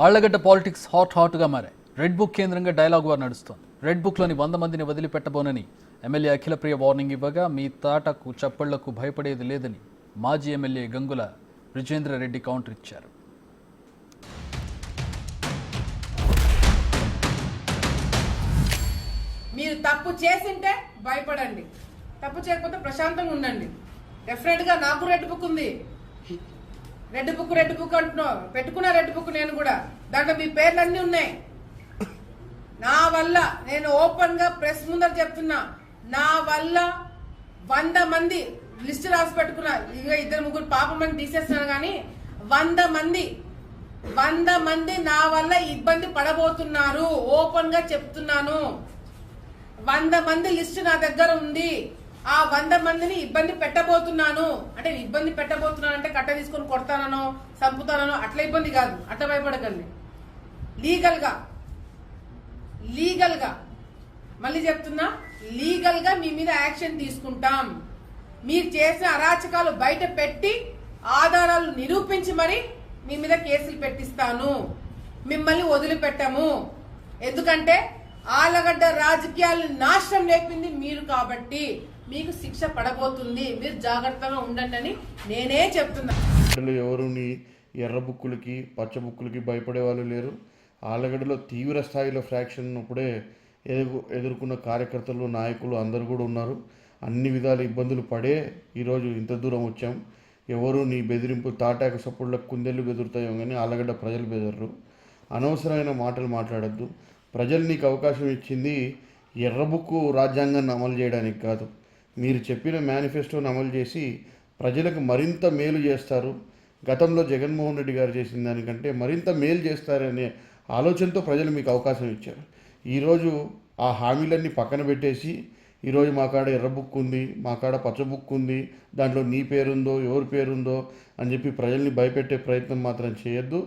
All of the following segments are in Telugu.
ఆళ్లగడ్డ పాలిటిక్స్ హాట్గా మారాయి. రెడ్ బుక్ కేంద్రంగా డైలాగ్ వార్ నడుస్తోంది. రెడ్ బుక్లోని 100 మందిని వదిలిపెట్టబోనని ఎమ్మెల్యే అఖిలప్రియ వార్నింగ్ ఇవ్వగా మీ తాటకు చప్పళ్లకు భయపడేది లేదని మాజీ ఎమ్మెల్యే గంగుల బ్రిజేంద్రరెడ్డి కౌంటర్ ఇచ్చారు. మీరు తప్పు చేసింటే భయపడండి, తప్పు చేయకపోతే ప్రశాంతంగా ఉండండి. డెఫినెట్గా నాకు రెడ్ బుక్ ఉంది. రెడ్ బుక్ అంటున్నావు, పెట్టుకున్న రెడ్ బుక్ నేను కూడా. దాంట్లో మీ పేర్లన్నీ ఉన్నాయి. నా వల్ల నేను ఓపెన్ గా ప్రెస్ ముందర చెప్తున్నా, నా వల్ల 100 మంది లిస్ట్ రాసి పెట్టుకున్నా. ఇక 2-3 పాపమని తీసేస్తున్నాను కానీ 100 మంది నా వల్ల ఇబ్బంది పడబోతున్నారు. ఓపెన్ గా చెప్తున్నాను. 100 మంది లిస్ట్ నా దగ్గర ఉంది. ఆ 100 మందిని ఇబ్బంది పెట్టబోతున్నాను. అంటే ఇబ్బంది పెట్టబోతున్నాను అంటే కట్ట తీసుకొని కొడతానో చంపుతానో అట్లా ఇబ్బంది కాదు. అట్లా భయపడకండి. లీగల్ గా మళ్ళీ చెప్తున్నా, లీగల్ గా మీ మీద యాక్షన్ తీసుకుంటాం. మీరు చేసిన అరాచకాలు బయట పెట్టి ఆధారాలు నిరూపించి మరి మీ మీద కేసులు పెట్టిస్తాను. మిమ్మల్ని వదిలిపెట్టము. ఎందుకంటే ఆళ్లగడ్డ రాజకీయాలను నాశనం లేపింది మీరు కాబట్టి మీకు శిక్ష పడబోతుంది. మీరు జాగ్రత్తగా ఉండండి అని నేనే చెప్తున్నా. ఎవరు ఎర్ర బుక్కులకి పచ్చ బుక్కులకి భయపడే వాళ్ళు లేరు. ఆళ్లగడ్డలో తీవ్ర స్థాయిలో ఫ్రాక్షన్ ఉన్నప్పుడే ఎదుర్కొన్న కార్యకర్తలు నాయకులు అందరూ కూడా ఉన్నారు. అన్ని విధాల ఇబ్బందులు పడే ఈరోజు ఇంత దూరం వచ్చాం. ఎవరు నీ బెదిరింపు తాటాక సప్పుళ్ళకు కుందెళ్ళు బెదురుతాయో కానీ ఆళ్లగడ్డ ప్రజలు బెదరరు. అనవసరమైన మాటలు మాట్లాడద్దు. ప్రజలు నీకు అవకాశం ఇచ్చింది ఎర్ర బుక్కు రాజ్యాంగాన్ని అమలు చేయడానికి కాదు. మీరు చెప్పిన మేనిఫెస్టోని అమలు చేసి ప్రజలకు మరింత మేలు చేస్తారు. గతంలో జగన్మోహన్ రెడ్డి గారు చేసిన దానికంటే మరింత మేలు చేస్తారనే ఆలోచనతో ప్రజలు మీకు అవకాశం ఇచ్చారు. ఈరోజు ఆ హామీలన్నీ పక్కన పెట్టేసి ఈరోజు మా కాడ ఎర్ర బుక్ ఉంది, మా కాడ పచ్చ బుక్ ఉంది, దాంట్లో నీ పేరుందో ఎవరి పేరుందో అని చెప్పి ప్రజల్ని భయపెట్టే ప్రయత్నం మాత్రం చేయొద్దు.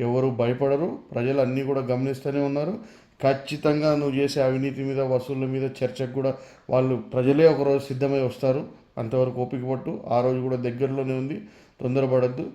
ఎవరు భయపడరు. ప్రజలు అన్నీ కూడా గమనిస్తూనే ఉన్నారు. ఖచ్చితంగా నువ్వు చేసే అవినీతి మీద వసూళ్ళ మీద చర్చకు కూడా వాళ్ళు ప్రజలే ఒకరోజు సిద్ధమై వస్తారు. అంతవరకు ఓపిక పట్టు. ఆ రోజు కూడా దగ్గరలోనే ఉంది. తొందరపడద్దు.